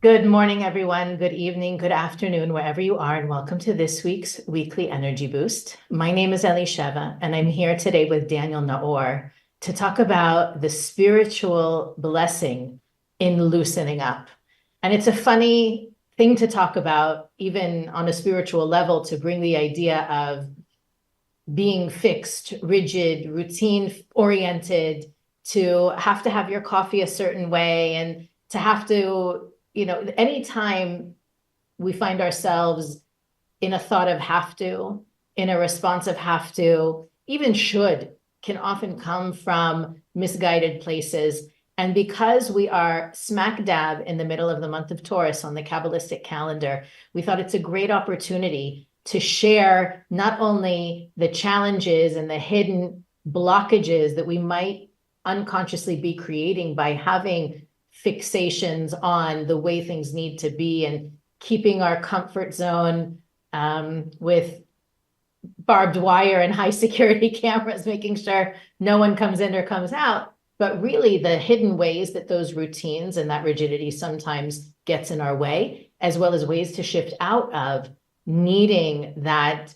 Good morning, everyone. Good evening, good afternoon, wherever you are, and welcome to this week's Weekly Energy Boost. My name is Elisheva, and I'm here today with Daniel Naor to talk about the spiritual blessing in loosening up. And it's a funny thing to talk about, even on a spiritual level, to bring the idea of being fixed, rigid, routine-oriented, to have your coffee a certain way, and to have to anytime we find ourselves in a thought of have to, in a response of have to, even should, can often come from misguided places. And because we are smack dab in the middle of the month of Taurus on the Kabbalistic calendar, we thought it's a great opportunity to share not only the challenges and the hidden blockages that we might unconsciously be creating by having fixations on the way things need to be and keeping our comfort zone with barbed wire and high security cameras, making sure no one comes in or comes out, but really the hidden ways that those routines and that rigidity sometimes gets in our way, as well as ways to shift out of needing that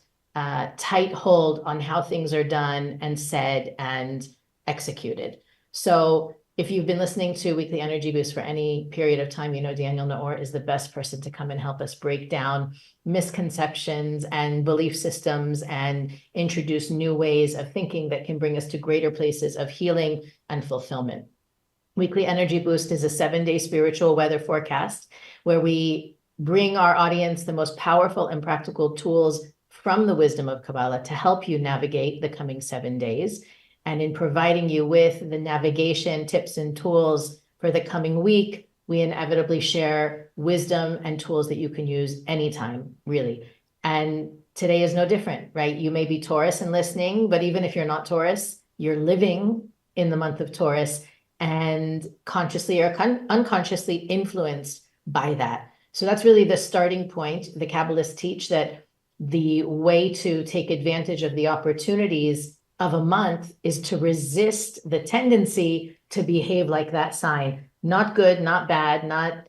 tight hold on how things are done and said and executed. So if you've been listening to Weekly Energy Boost for any period of time, you know Daniel Naor is the best person to come and help us break down misconceptions and belief systems and introduce new ways of thinking that can bring us to greater places of healing and fulfillment. Weekly Energy Boost is a 7-day spiritual weather forecast where we bring our audience the most powerful and practical tools from the wisdom of Kabbalah to help you navigate the coming 7 days. And in providing you with the navigation tips and tools for the coming week, we inevitably share wisdom and tools that you can use anytime, really. And today is no different, right? You may be Taurus and listening, but even if you're not Taurus, you're living in the month of Taurus and consciously or unconsciously influenced by that. So that's really the starting point. The Kabbalists teach that the way to take advantage of the opportunities of a month is to resist the tendency to behave like that sign. Not good, not bad, not,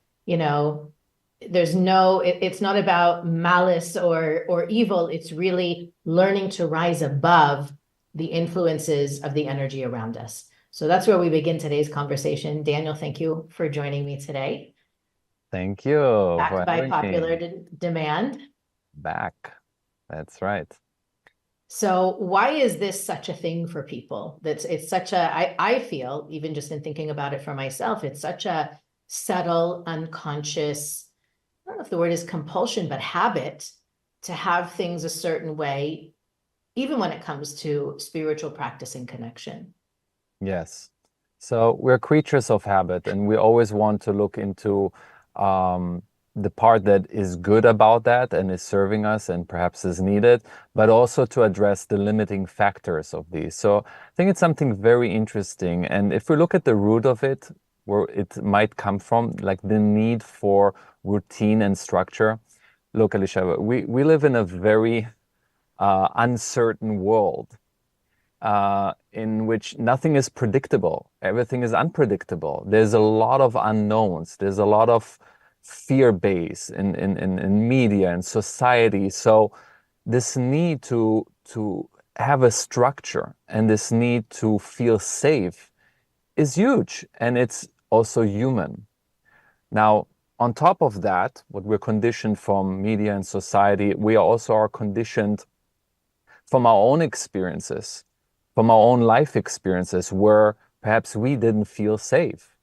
it's not about malice or evil. It's really learning to rise above the influences of the energy around us. So that's where we begin today's conversation. Daniel, thank you for joining me today. Thank you Back for by having popular me. demand. Back. That's right. So why is this such a thing for people? I feel, even just in thinking about it for myself, it's such a subtle, unconscious, I don't know if the word is compulsion, but habit to have things a certain way, even when it comes to spiritual practice and connection. Yes. So we're creatures of habit, and we always want to look into the part that is good about that and is serving us and perhaps is needed, but also to address the limiting factors of these. So I think it's something very interesting. And if we look at the root of it, where it might come from, like the need for routine and structure. Look, Alicia, we live in a very uncertain world in which nothing is predictable. Everything is unpredictable. There's a lot of unknowns. There's a lot of fear base in media and society. So this need to have a structure and this need to feel safe is huge, and it's also human. Now, on top of that, what we're conditioned from media and society, we also are conditioned from our own experiences, from our own life experiences where perhaps we didn't feel safe.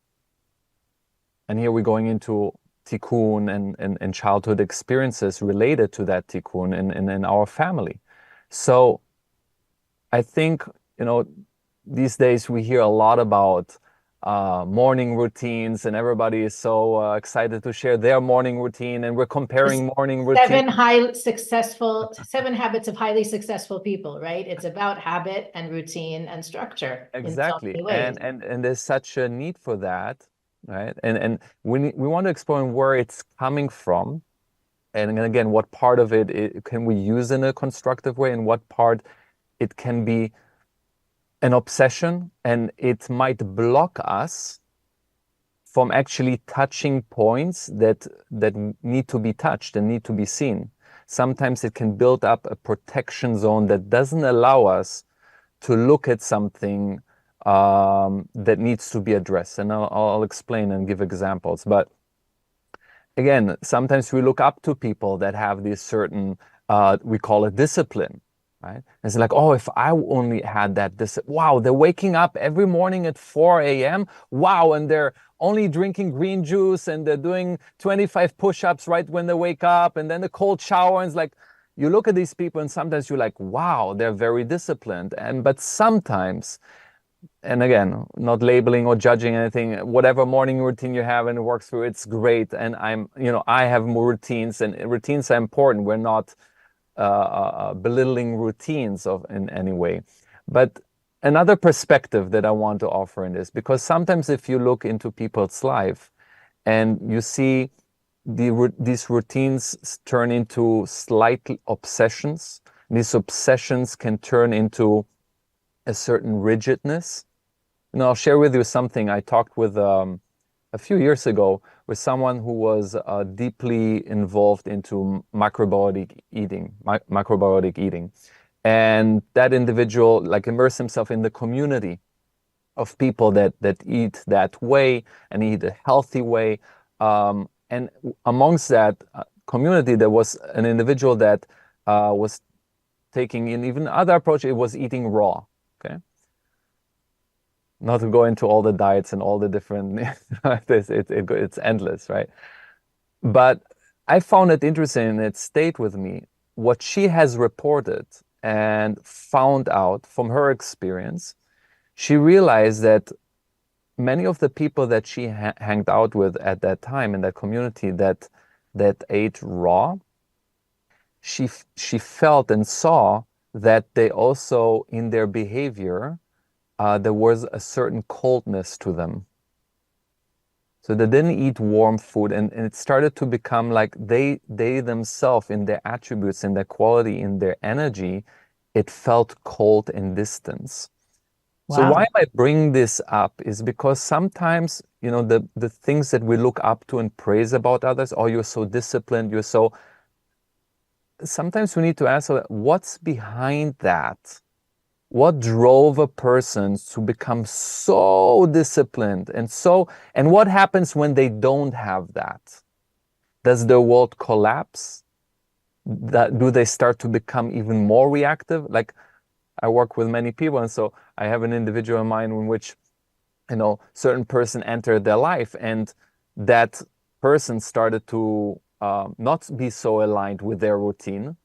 And here we're going into tikkun and childhood experiences related to that tikkun in our family. So I think, these days we hear a lot about morning routines, and everybody is so excited to share their morning routine, and we're comparing morning routine. 7 habits of highly successful people, right? It's about habit and routine and structure in so Exactly. many ways. And there's such a need for that, right? And we want to explore where it's coming from. And again, what part of it can we use in a constructive way, and what part it can be an obsession, and it might block us from actually touching points that need to be touched and need to be seen. Sometimes it can build up a protection zone that doesn't allow us to look at something that needs to be addressed. And I'll explain and give examples. But again, sometimes we look up to people that have this certain, we call it discipline, right? It's like, oh, if I only had that discipline, wow, they're waking up every morning at 4 a.m. Wow, and they're only drinking green juice and they're doing 25 push-ups right when they wake up, and then the cold shower. And it's like, you look at these people and sometimes you're like, wow, they're very disciplined. But sometimes, and again, not labeling or judging anything, whatever morning routine you have and it works for you, it's great. And I have more routines, and routines are important. We're not belittling routines in any way. But another perspective that I want to offer in this, because sometimes if you look into people's life and you see these routines turn into slight obsessions, these obsessions can turn into a certain rigidness. I'll share with you something. I talked with a few years ago with someone who was deeply involved into macrobiotic eating. And that individual immersed himself in the community of people that eat that way and eat a healthy way. And amongst that community, there was an individual that was taking in even other approach. It was eating raw. Okay. Not to go into all the diets and all the different, it's endless, right? But I found it interesting, and it stayed with me, what she has reported and found out from her experience. She realized that many of the people that she hanged out with at that time in that community that ate raw, she felt and saw that they also, in their behavior, there was a certain coldness to them. So they didn't eat warm food, and it started to become like they themselves, in their attributes, in their quality, in their energy, it felt cold and distance. Wow. So why am I bringing this up is because sometimes, the things that we look up to and praise about others, oh, you're so disciplined, sometimes we need to ask, what's behind that? What drove a person to become so disciplined and what happens when they don't have that? Does their world collapse? Do they start to become even more reactive? Like, I work with many people, and so I have an individual in mind in which, certain person entered their life, and that person started to not be so aligned with their routine,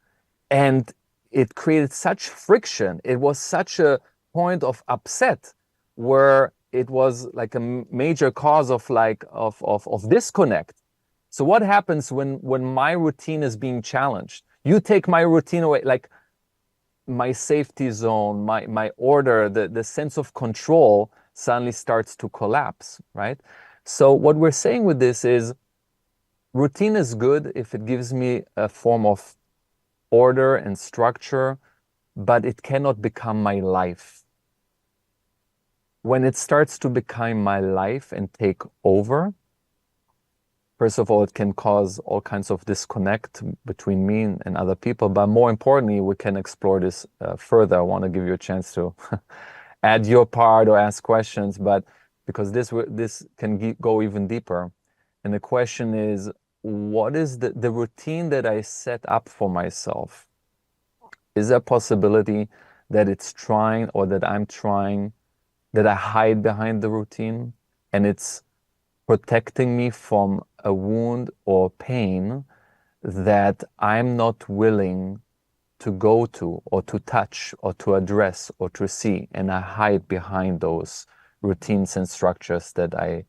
and it created such friction. It was such a point of upset where it was like a major cause of disconnect. So what happens when my routine is being challenged? You take my routine away, like my safety zone, my order, the sense of control suddenly starts to collapse, right? So what we're saying with this is routine is good if it gives me a form of order and structure, but it cannot become my life. When it starts to become my life and take over, first of all, it can cause all kinds of disconnect between me and other people, but more importantly, we can explore this further. I want to give you a chance to add your part or ask questions, but because this can go even deeper. And the question is, what is the routine that I set up for myself? Is there a possibility that it's trying, or that I'm trying, that I hide behind the routine and it's protecting me from a wound or pain that I'm not willing to go to or to touch or to address or to see, and I hide behind those routines and structures that I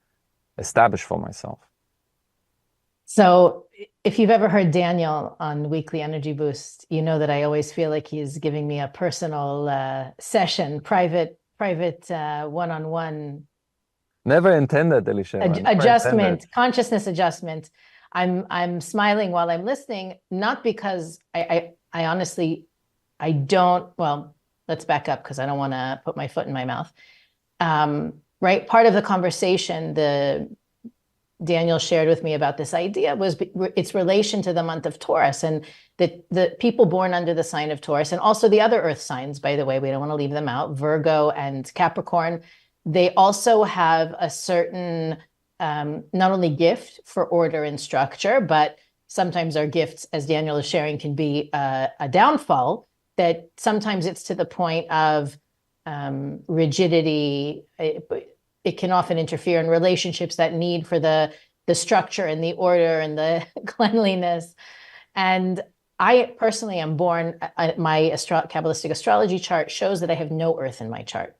establish for myself? So if you've ever heard Daniel on Weekly Energy Boost, you know that I always feel like he's giving me a personal session, private one-on-one. Never intended, Elisheva. Adjustment, consciousness adjustment. I'm smiling while I'm listening, not because I honestly, I don't, well, let's back up because I don't want to put my foot in my mouth. Right. Part of the conversation, Daniel shared with me about this idea was its relation to the month of Taurus, and the people born under the sign of Taurus, and also the other earth signs, by the way, we don't want to leave them out, Virgo and Capricorn, they also have a certain not only gift for order and structure, but sometimes our gifts, as Daniel is sharing, can be a downfall, that sometimes it's to the point of rigidity. It can often interfere in relationships that need for the structure and the order and the cleanliness. And I personally am born, my Kabbalistic astrology chart shows that I have no earth in my chart.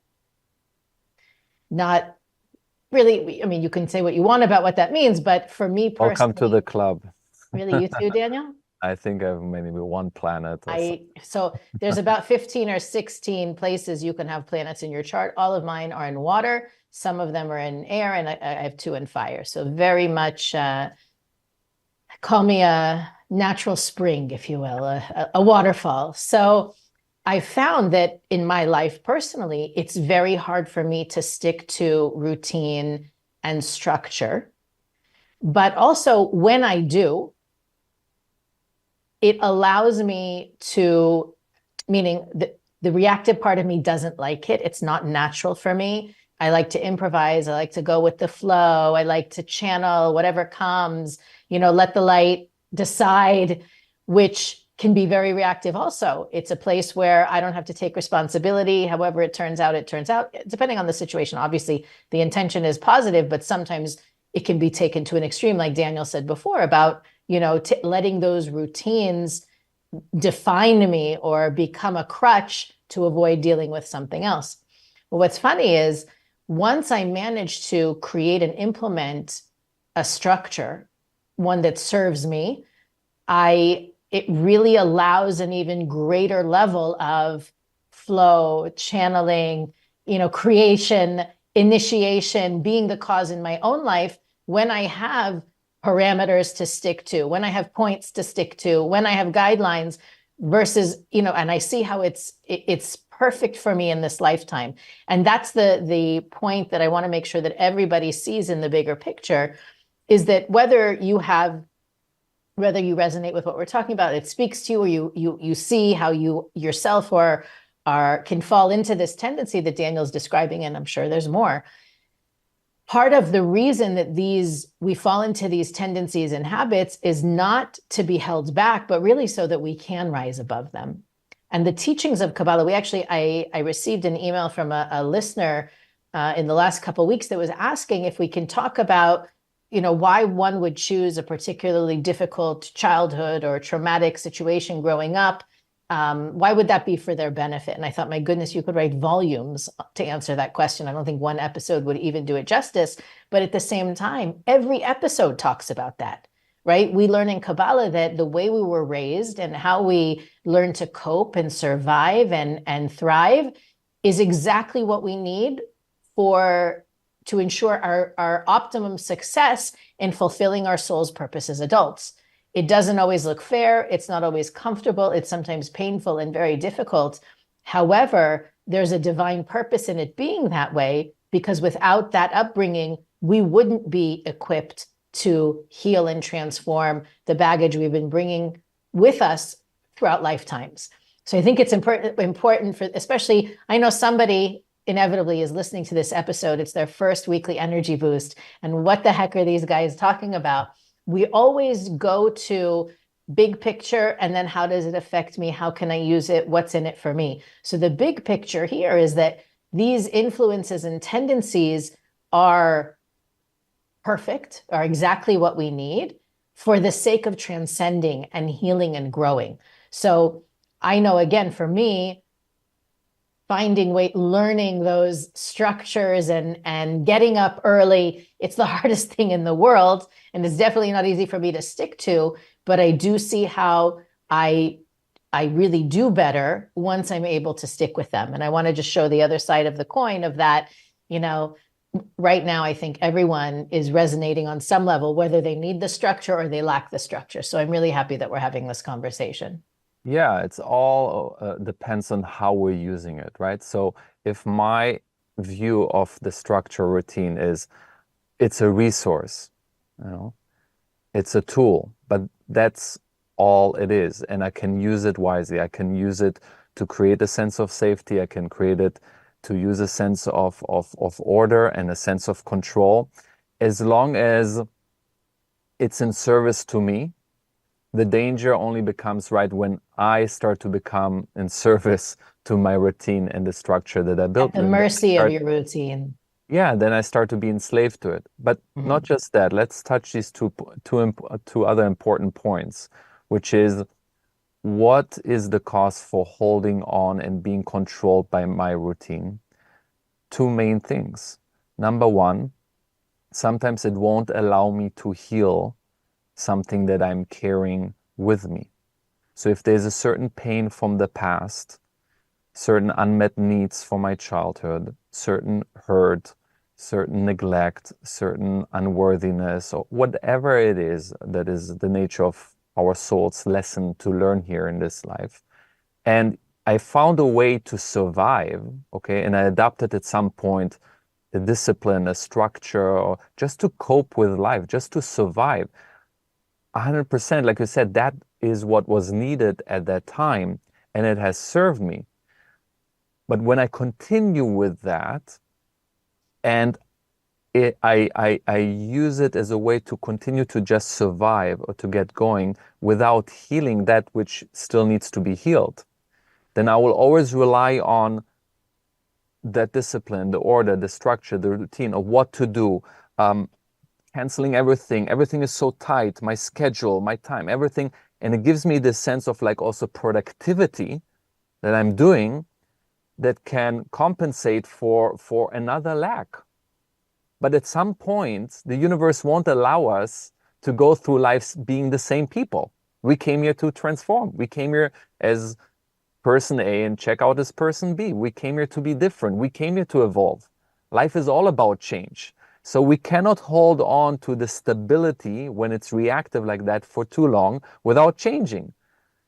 Not really, I mean, you can say what you want about what that means, but for me personally— Welcome to the club. Really, you too, Daniel? I think I have maybe one planet or something. So there's about 15 or 16 places you can have planets in your chart. All of mine are in water. Some of them are in air, and I have 2 in fire. So very much, call me a natural spring, if you will, a waterfall. So I found that in my life personally, it's very hard for me to stick to routine and structure. But also when I do, it allows me to, meaning the reactive part of me doesn't like it. It's not natural for me. I like to improvise. I like to go with the flow. I like to channel whatever comes, let the light decide, which can be very reactive also. It's a place where I don't have to take responsibility. However it turns out, depending on the situation. Obviously, the intention is positive, but sometimes it can be taken to an extreme, like Daniel said before, about letting those routines define me or become a crutch to avoid dealing with something else. Well, what's funny is once I managed to create and implement a structure, one that serves me, it really allows an even greater level of flow, channeling, creation, initiation, being the cause in my own life when I have parameters to stick to, when I have points to stick to, when I have guidelines versus, and I see how it's perfect for me in this lifetime. And that's the point that I want to make sure that everybody sees in the bigger picture, is that whether you resonate with what we're talking about, it speaks to you, or you see how you yourself can fall into this tendency that Daniel's describing, and I'm sure there's more. Part of the reason that we fall into these tendencies and habits is not to be held back, but really so that we can rise above them. And the teachings of Kabbalah, I received an email from a listener in the last couple of weeks that was asking if we can talk about, why one would choose a particularly difficult childhood or traumatic situation growing up. Why would that be for their benefit? And I thought, my goodness, you could write volumes to answer that question. I don't think one episode would even do it justice. But at the same time, every episode talks about that, right? We learn in Kabbalah that the way we were raised and how we learn to cope and survive and thrive is exactly what we need to ensure our optimum success in fulfilling our soul's purpose as adults. It doesn't always look fair. It's not always comfortable. It's sometimes painful and very difficult. However, there's a divine purpose in it being that way, because without that upbringing, we wouldn't be equipped to heal and transform the baggage we've been bringing with us throughout lifetimes. So I think it's important for, especially, I know somebody inevitably is listening to this episode. It's their first weekly energy boost. And what the heck are these guys talking about? We always go to big picture, and then how does it affect me? How can I use it? What's in it for me? So the big picture here is that these influences and tendencies are perfect, are exactly what we need for the sake of transcending and healing and growing. So I know, again, for me, learning those structures and getting up early, it's the hardest thing in the world. And it's definitely not easy for me to stick to, but I do see how I really do better once I'm able to stick with them. And I want to just show the other side of the coin of that, right now, I think everyone is resonating on some level, whether they need the structure or they lack the structure. So I'm really happy that we're having this conversation. Yeah, it's all depends on how we're using it, right? So if my view of the structure routine is it's a resource, you know. It's a tool, but that's all it is. And I can use it wisely. I can use it to create a sense of safety. I can create it to use a sense of order and a sense of control. As long as it's in service to me, the danger only becomes right when I start to become in service to my routine and the structure that I built. At the mercy of your routine. Yeah, then I start to be enslaved to it. But not just that. Let's touch these two other important points, which is, what is the cost for holding on and being controlled by my routine? Two main things. Number one, sometimes it won't allow me to heal something that I'm carrying with me. So if there's a certain pain from the past, certain unmet needs from my childhood, certain hurt, certain neglect, certain unworthiness, or whatever it is that is the nature of our soul's lesson to learn here in this life. And I found a way to survive, okay, and I adopted at some point a discipline, a structure, or just to cope with life, just to survive. 100%, like you said, that is what was needed at that time, and it has served me. But when I continue with that, and I use it as a way to continue to just survive or to get going without healing that which still needs to be healed, then I will always rely on that discipline, the order, the structure, the routine of what to do, canceling everything. Everything is so tight, my schedule, my time, everything. And it gives me this sense of like also productivity that I'm doing that can compensate for another lack. But at some point, the universe won't allow us to go through life being the same people. We came here to transform. We came here as person A and check out as person B. We came here to be different. We came here to evolve. Life is all about change. So we cannot hold on to the stability when it's reactive like that for too long without changing.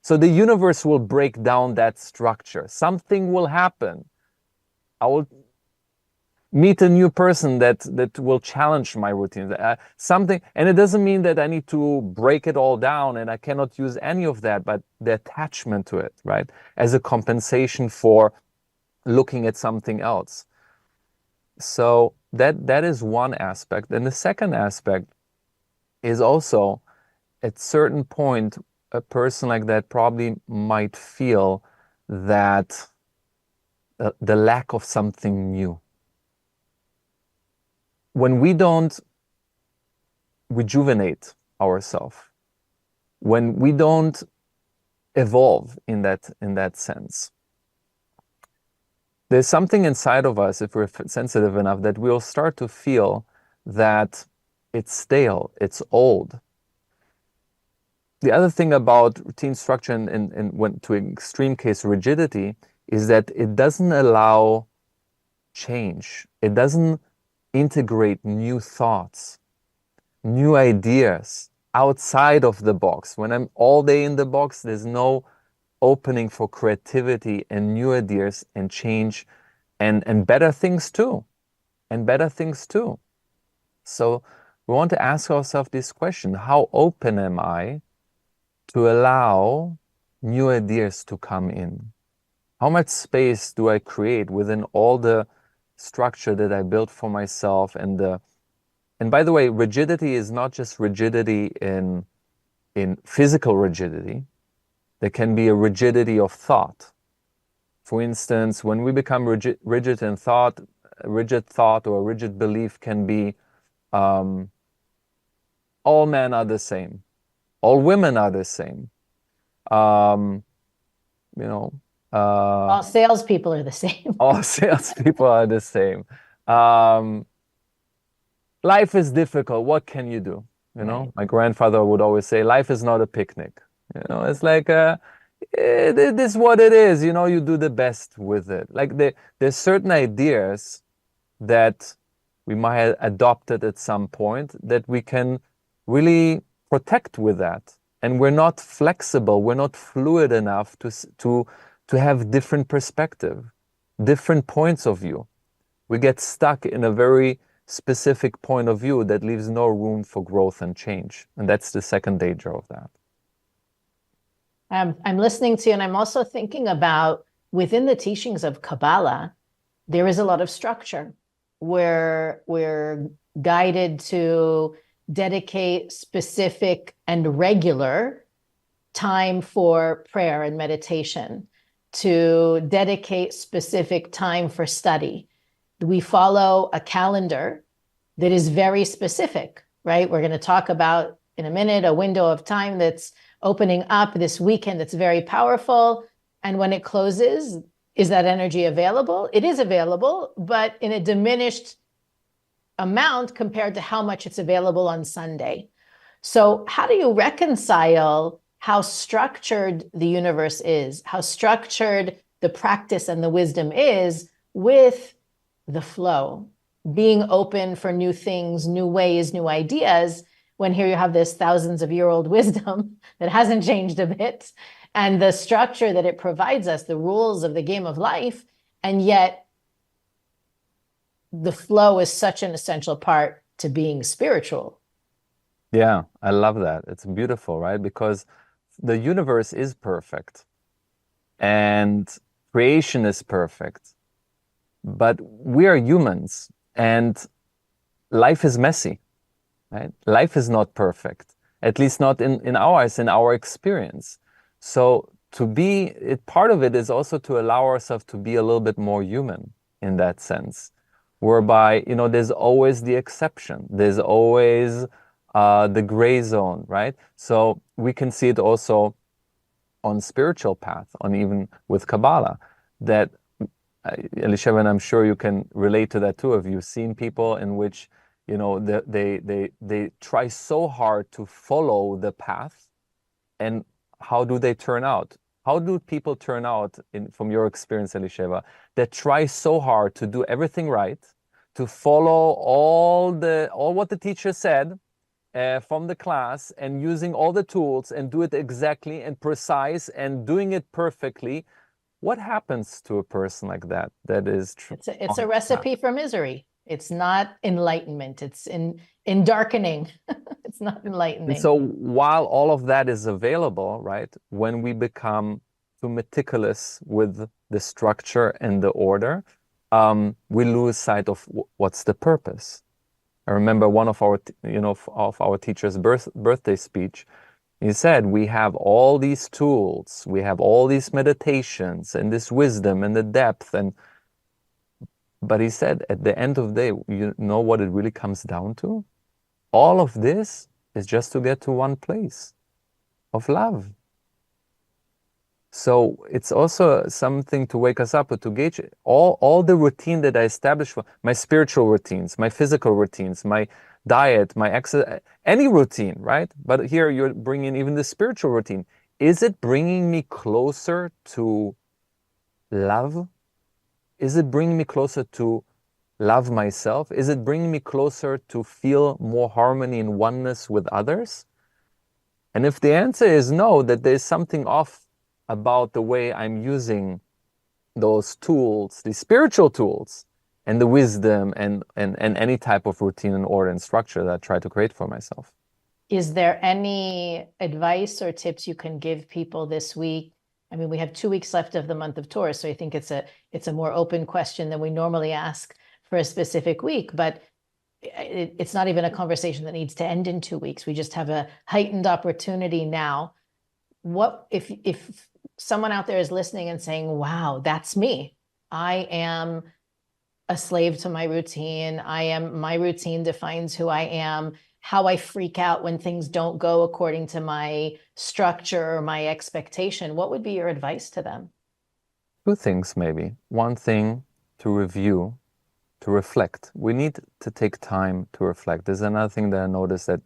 So the universe will break down that structure. Something will happen. I will meet a new person that will challenge my routine. Something, and it doesn't mean that I need to break it all down and I cannot use any of that, but the attachment to it, right? As a compensation for looking at something else. So that is one aspect. And the second aspect is also, at certain point, a person like that probably might feel that the lack of something new. When we don't rejuvenate ourselves, when we don't evolve in that sense, there's something inside of us, if we're sensitive enough, that we'll start to feel that it's stale, it's old. The other thing about routine structure and when to an extreme case rigidity is that it doesn't allow change. It doesn't integrate new thoughts, new ideas outside of the box. When I'm all day in the box, there's no opening for creativity and new ideas and change and better things too. And better things too. So we want to ask ourselves this question: how open am I to allow new ideas to come in? How much space do I create within all the structure that I built for myself? And by the way, rigidity is not just rigidity in physical rigidity. There can be a rigidity of thought. For instance, when we become rigid in thought, a rigid thought or a rigid belief can be all men are the same, all women are the same, all salespeople are the same. All salespeople are the same. Life is difficult. What can you do? Right. My grandfather would always say, life is not a picnic. It's like, it is what it is. You do the best with it. Like there's certain ideas that we might have adopted at some point that we can really protect with that. And we're not flexible. We're not fluid enough to have different perspective, different points of view. We get stuck in a very specific point of view that leaves no room for growth and change. And that's the second danger of that. I'm listening to you, and I'm also thinking about within the teachings of Kabbalah, there is a lot of structure where we're guided to dedicate specific and regular time for prayer and meditation, to dedicate specific time for study. We follow a calendar that is very specific, right? We're going to talk about in a minute a window of time that's opening up this weekend that's very powerful. And when it closes, is that energy available? It is available, but in a diminished amount compared to how much it's available on Sunday. So how do you reconcile how structured the universe is, how structured the practice and the wisdom is with the flow, being open for new things, new ways, new ideas, when here you have this thousands of year old wisdom that hasn't changed a bit, and the structure that it provides us, the rules of the game of life, and yet the flow is such an essential part to being spiritual. Yeah, I love that. It's beautiful, right? Because the universe is perfect and creation is perfect, but we are humans and life is messy, right? Life is not perfect, at least not in our eyes, in our experience. So part of it is also to allow ourselves to be a little bit more human in that sense, whereby, there's always the exception. There's always the gray zone, right? So we can see it also on spiritual path, on even with Kabbalah, that Elisheva, and I'm sure you can relate to that too. Have you seen people in which, they try so hard to follow the path, and how do they turn out? How do people turn out from your experience, Elisheva, that try so hard to do everything right, to follow all what the teacher said from the class, and using all the tools and do it exactly and precise and doing it perfectly? What happens to a person like that? That is true. It's a recipe for misery. It's not enlightenment. It's in darkening. It's not enlightening. And so while all of that is available, right, when we become too meticulous with the structure and the order, we lose sight of what's the purpose. I remember one of our, of our teacher's birthday speech. He said, we have all these tools, we have all these meditations and this wisdom and the depth, but he said, at the end of the day, you know what it really comes down to? All of this is just to get to one place of love. So it's also something to wake us up, or to gauge all the routine that I established for my spiritual routines, my physical routines, my diet, my exercise, any routine, right? But here you're bringing even the spiritual routine. Is it bringing me closer to love? Is it bringing me closer to love myself? Is it bringing me closer to feel more harmony and oneness with others? And if the answer is no, that there's something off about the way I'm using those tools, the spiritual tools, and the wisdom and any type of routine and order and structure that I try to create for myself. Is there any advice or tips you can give people this week? I mean, we have 2 weeks left of the month of Taurus, so I think it's a more open question than we normally ask for a specific week, but it's not even a conversation that needs to end in 2 weeks. We just have a heightened opportunity now. What if someone out there is listening and saying, wow, that's me. I am a slave to my routine. My routine defines who I am, how I freak out when things don't go according to my structure or my expectation. What would be your advice to them? 2 things, maybe. One thing, to review, to reflect. We need to take time to reflect. There's another thing that I noticed that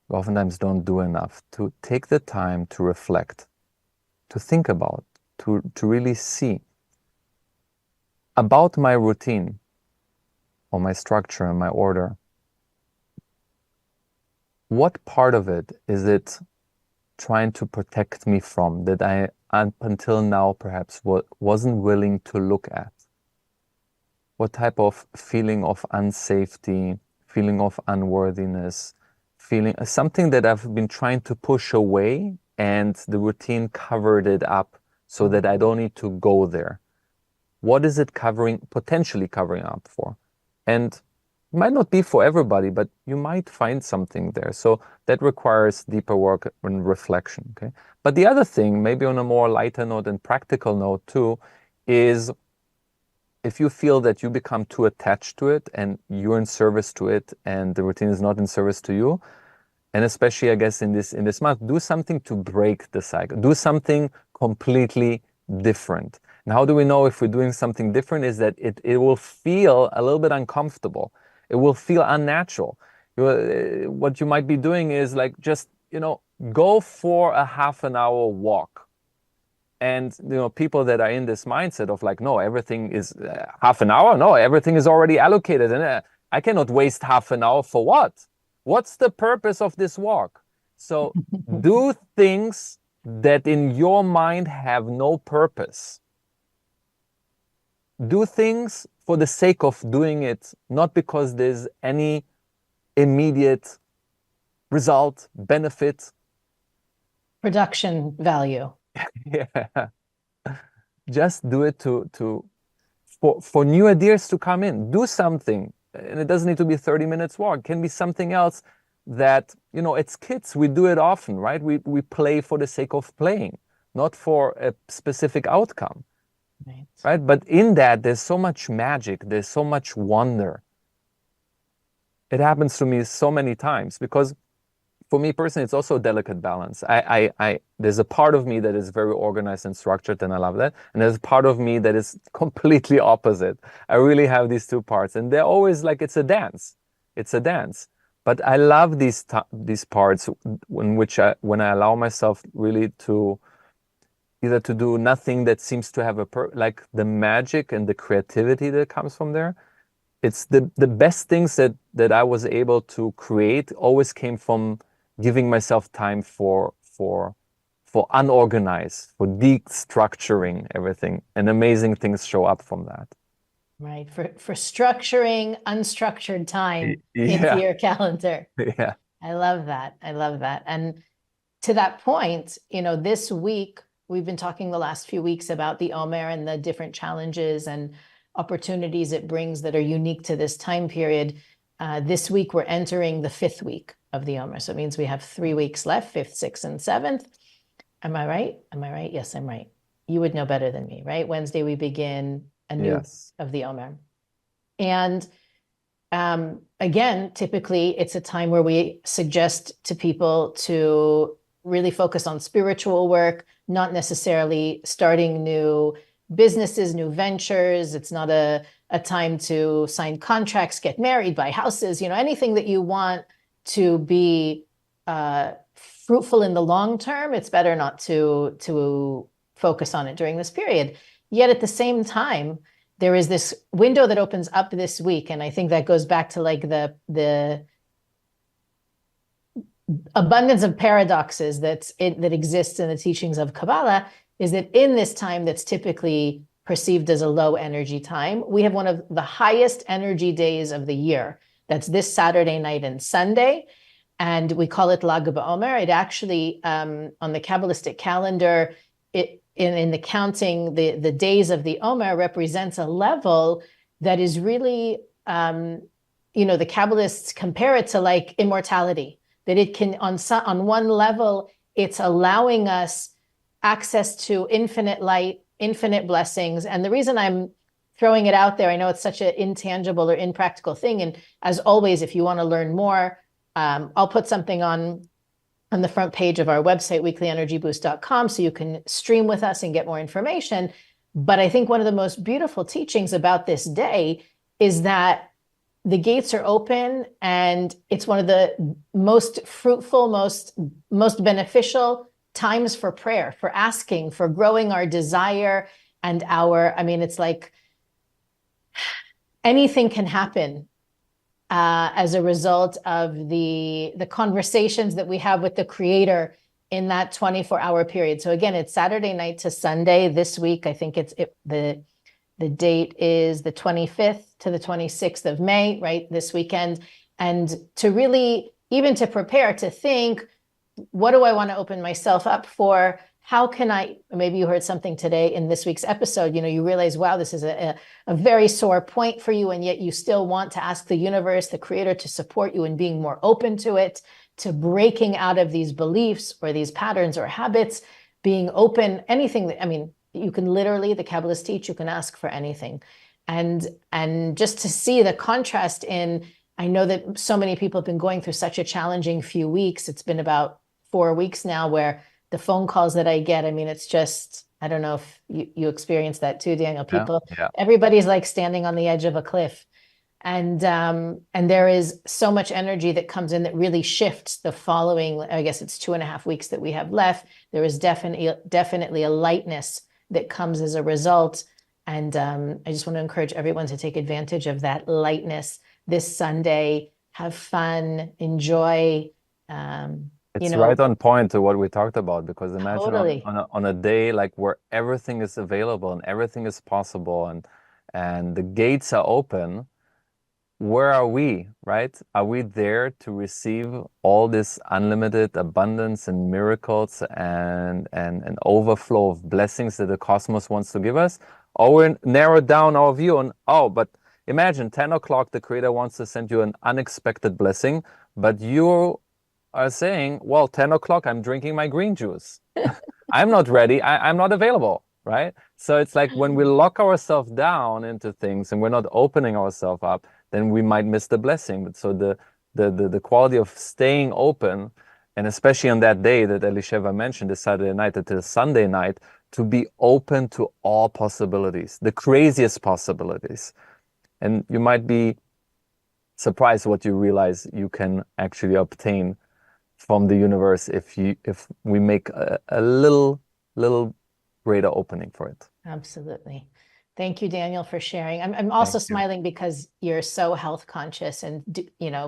we oftentimes don't do enough, to take the time to reflect, to think about, to really see about my routine or my structure and my order. What part of it is it trying to protect me from, that I, up until now, perhaps wasn't willing to look at? what type of feeling of unsafety, feeling of unworthiness, feeling something that I've been trying to push away, and the routine covered it up so that I don't need to go there. What is it covering, potentially covering up for? And it might not be for everybody, but you might find something there. So that requires deeper work and reflection, okay? But the other thing, maybe on a more lighter note and practical note too, is if you feel that you become too attached to it and you're in service to it and the routine is not in service to you, and especially I guess in this month, do something to break the cycle. Do something completely different. And how do we know if we're doing something different? Is that it will feel a little bit uncomfortable. It will feel unnatural. What you might be doing is like just, go for a half an hour walk. And, people that are in this mindset of like, no, everything is half an hour. No, everything is already allocated. And I cannot waste half an hour for what? What's the purpose of this walk? So do things that in your mind have no purpose. Do things for the sake of doing it, not because there's any immediate result, benefit. Production value. Yeah. Just do it for new ideas to come in. Do something. And it doesn't need to be 30 minutes walk. It can be something else that, it's kids. We do it often, right? We play for the sake of playing, not for a specific outcome. Right? But in that, there's so much magic. There's so much wonder. It happens to me so many times because for me personally, it's also a delicate balance. There's a part of me that is very organized and structured, and I love that. And there's a part of me that is completely opposite. I really have these two parts, and they're always like, it's a dance. It's a dance. But I love these parts when I allow myself really to either to do nothing that seems to have like the magic and the creativity that comes from there. It's the best things that I was able to create always came from giving myself time for unorganized, for destructuring everything, and amazing things show up from that. Right, for structuring unstructured time Yeah. into your calendar. Yeah. I love that. I love that. And to that point, this week, we've been talking the last few weeks about the Omer and the different challenges and opportunities it brings that are unique to this time period. This week, we're entering the 5th week of the Omer. So it means we have 3 weeks left, 5th, 6th, and 7th. Am I right? Am I right? Yes, I'm right. You would know better than me, right? Wednesday, we begin a new of the Omer. And again, typically, it's a time where we suggest to people to really focus on spiritual work, not necessarily starting new businesses, new ventures. It's not a time to sign contracts, get married, buy houses, anything that you want to be fruitful in the long term. It's better not to focus on it during this period. Yet at the same time, there is this window that opens up this week. And I think that goes back to like the abundance of paradoxes that exists in the teachings of Kabbalah, is that in this time that's typically perceived as a low energy time, we have one of the highest energy days of the year. That's this Saturday night and Sunday. And we call it Lag BaOmer. It actually, on the Kabbalistic calendar, in the counting, the days of the Omer represents a level that is really, the Kabbalists compare it to like immortality. That it can, on one level, it's allowing us access to infinite light, infinite blessings. And the reason I'm throwing it out there, I know it's such an intangible or impractical thing. And as always, if you want to learn more, I'll put something on the front page of our website, weeklyenergyboost.com, so you can stream with us and get more information. But I think one of the most beautiful teachings about this day is that the gates are open, and it's one of the most fruitful, most beneficial times for prayer, for asking, for growing our desire and it's like anything can happen as a result of the conversations that we have with the Creator in that 24-hour period. So again, it's Saturday night to Sunday this week. I think The date is the 25th to the 26th of May, right? This weekend. And to really, even to prepare, to think, what do I want to open myself up for? How can I, maybe you heard something today in this week's episode, you realize, wow, this is a very sore point for you. And yet you still want to ask the universe, the creator, to support you in being more open to it, to breaking out of these beliefs or these patterns or habits, being open, anything that, you can literally, the Kabbalists teach, you can ask for anything. And just to see the contrast in, I know that so many people have been going through such a challenging few weeks. It's been about 4 weeks now where the phone calls that I get, it's just, I don't know if you experience that too, Daniel. People, everybody's like standing on the edge of a cliff. And there is so much energy that comes in that really shifts the following, I guess it's 2.5 weeks that we have left. There is definitely a lightness that comes as a result. And I just want to encourage everyone to take advantage of that lightness this Sunday. Have fun, enjoy. It's right on point to what we talked about, because imagine Totally. on a day like where everything is available and everything is possible and the gates are open, where are we, right? Are we there to receive all this unlimited abundance and miracles and an overflow of blessings that the cosmos wants to give us? Or we narrow down our view on, but imagine 10 o'clock, the creator wants to send you an unexpected blessing, but you are saying, well, 10 o'clock, I'm drinking my green juice. I'm not ready. I'm not available, right? So it's like when we lock ourselves down into things and we're not opening ourselves up, then we might miss the blessing. But so the quality of staying open, and especially on that day that Elisheva mentioned, the Saturday night to the Sunday night, to be open to all possibilities, the craziest possibilities. And you might be surprised what you realize you can actually obtain from the universe if we make a little greater opening for it. Absolutely. Thank you, Daniel, for sharing. I'm also smiling because you're so health conscious and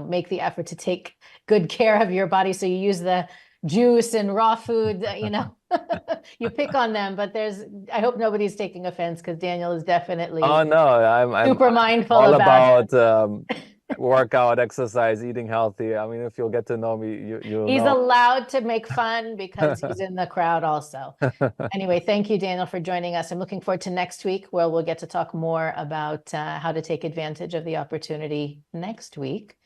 make the effort to take good care of your body. So you use the juice and raw food, you pick on them, but I hope nobody's taking offense, because Daniel is definitely I'm super mindful all about workout, exercise, eating healthy. If you'll get to know me, you'll he's know. allowed to make fun because he's in the crowd also. Anyway, thank you, Daniel, for joining us. I'm looking forward to next week, where we'll get to talk more about how to take advantage of the opportunity next week.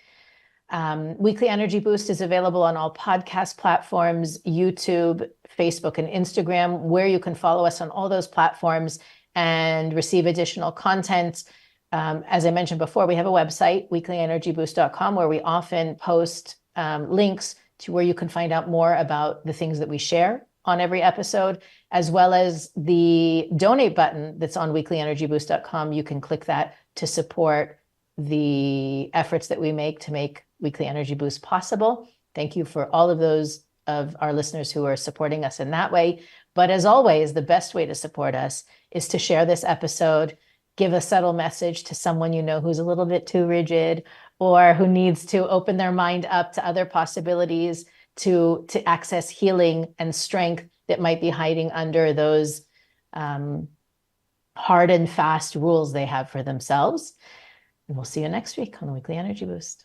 Weekly Energy Boost is available on all podcast platforms, YouTube, Facebook, and Instagram, where you can follow us on all those platforms and receive additional content. As I mentioned before, we have a website, weeklyenergyboost.com, where we often post links to where you can find out more about the things that we share on every episode, as well as the donate button that's on weeklyenergyboost.com. You can click that to support the efforts that we make to make Weekly Energy Boost possible. Thank you for all of those of our listeners who are supporting us in that way. But as always, the best way to support us is to share this episode, give a subtle message to someone who's a little bit too rigid, or who needs to open their mind up to other possibilities to access healing and strength that might be hiding under those hard and fast rules they have for themselves. And we'll see you next week on the Weekly Energy Boost.